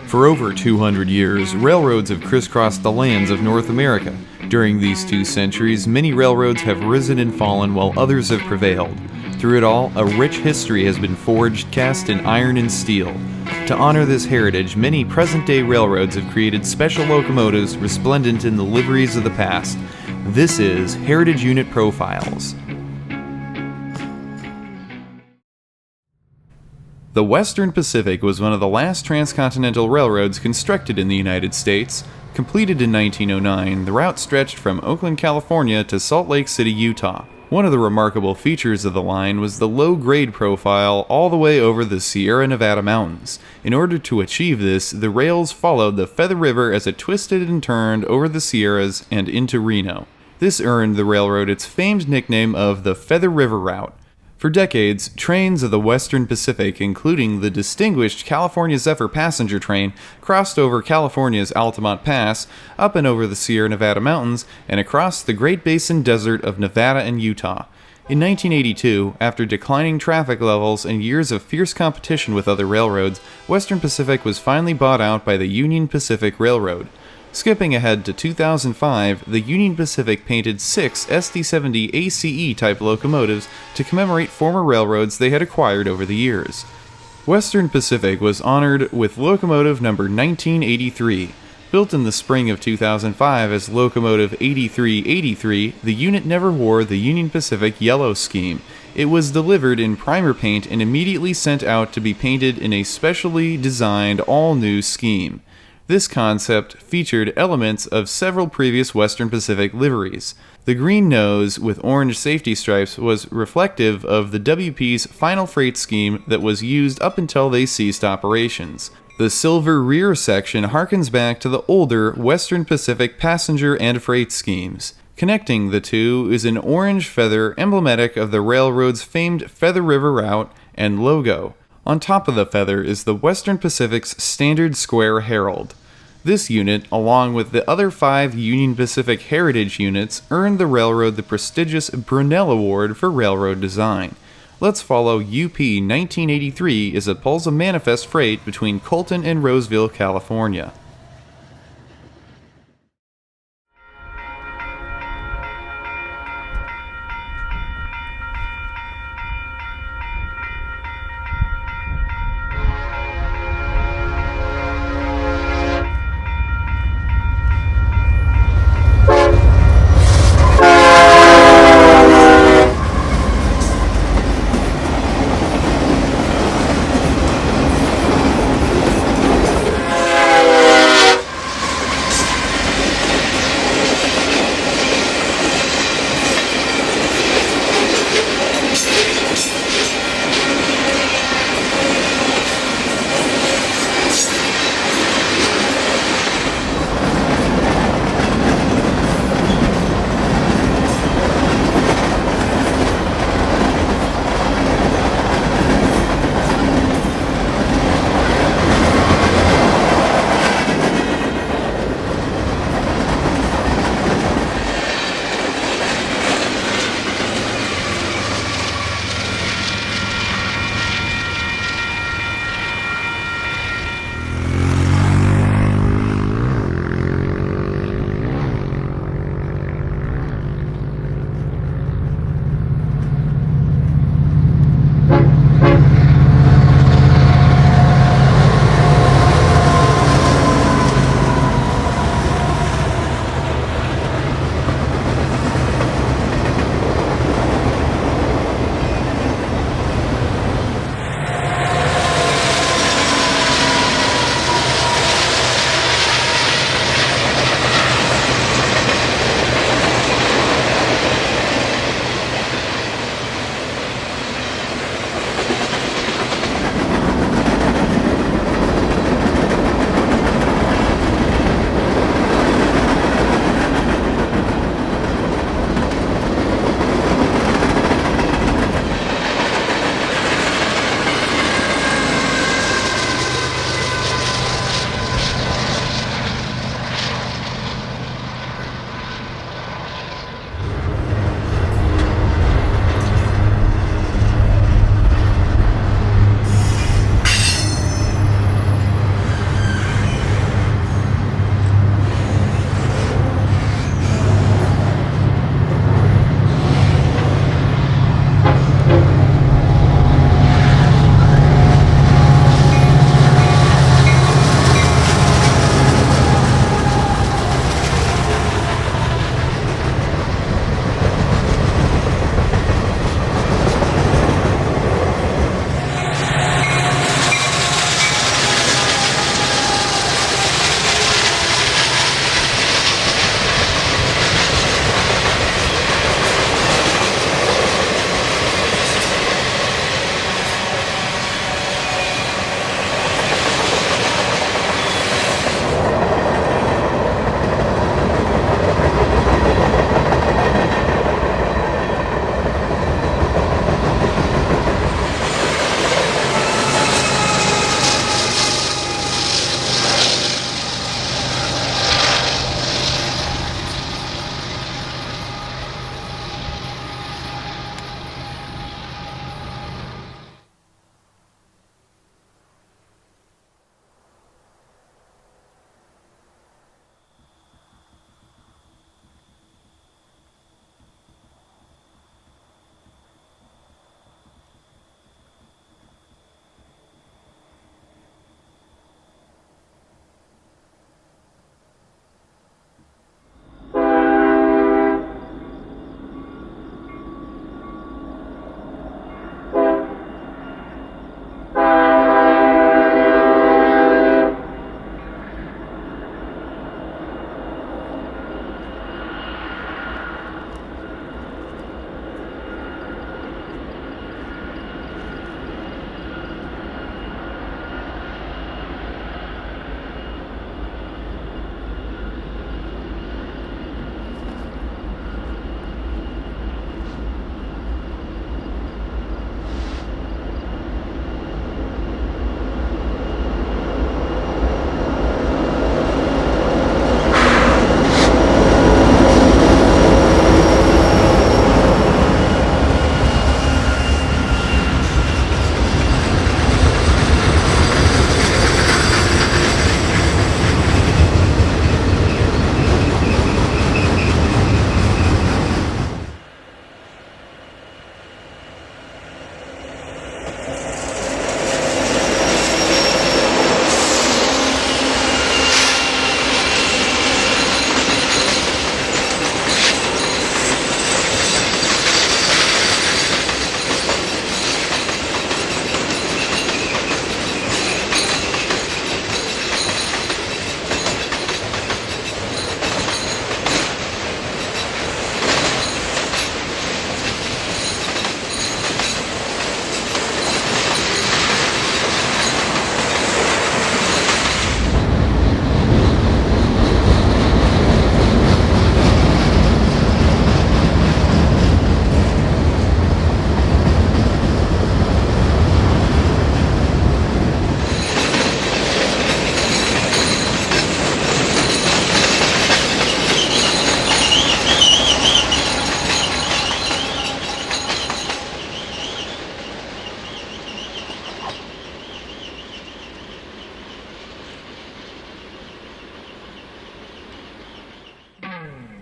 For over 200 years, railroads have crisscrossed the lands of North America. During these 2 centuries, many railroads have risen and fallen while others have prevailed. Through it all, a rich history has been forged, cast in iron and steel. To honor this heritage, many present-day railroads have created special locomotives resplendent in the liveries of the past. This is Heritage Unit Profiles. The Western Pacific was one of the last transcontinental railroads constructed in the United States. Completed in 1909, the route stretched from Oakland, California to Salt Lake City, Utah. One of the remarkable features of the line was the low-grade profile all the way over the Sierra Nevada mountains. In order to achieve this, the rails followed the Feather River as it twisted and turned over the Sierras and into Reno. This earned the railroad its famed nickname of the Feather River Route. For decades, trains of the Western Pacific, including the distinguished California Zephyr passenger train, crossed over California's Altamont Pass, up and over the Sierra Nevada mountains, and across the Great Basin Desert of Nevada and Utah. In 1982, after declining traffic levels and years of fierce competition with other railroads, Western Pacific was finally bought out by the Union Pacific Railroad. Skipping ahead to 2005, the Union Pacific painted 6 SD70ACe type locomotives to commemorate former railroads they had acquired over the years. Western Pacific was honored with locomotive number 1983. Built in the spring of 2005 as Locomotive 8383, the unit never wore the Union Pacific yellow scheme. It was delivered in primer paint and immediately sent out to be painted in a specially designed all-new scheme. This concept featured elements of several previous Western Pacific liveries. The green nose with orange safety stripes was reflective of the WP's final freight scheme that was used up until they ceased operations. The silver rear section harkens back to the older Western Pacific passenger and freight schemes. Connecting the two is an orange feather emblematic of the railroad's famed Feather River Route and logo. On top of the feather is the Western Pacific's standard square herald. This unit, along with the other 5 Union Pacific Heritage units, earned the railroad the prestigious Brunel Award for railroad design. Let's follow UP 1983 as it pulls a manifest freight between Colton and Roseville, California.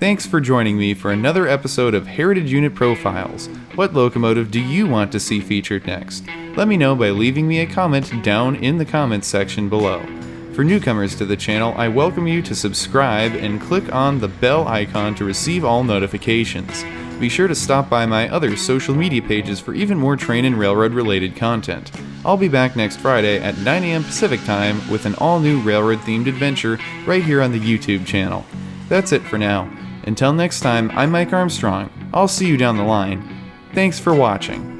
Thanks for joining me for another episode of Heritage Unit Profiles. What locomotive do you want to see featured next? Let me know by leaving me a comment down in the comments section below. For newcomers to the channel, I welcome you to subscribe and click on the bell icon to receive all notifications. Be sure to stop by my other social media pages for even more train and railroad related content. I'll be back next Friday at 9 a.m. Pacific time with an all-new railroad themed adventure right here on the YouTube channel. That's it for now. Until next time, I'm Mike Armstrong. I'll see you down the line. Thanks for watching.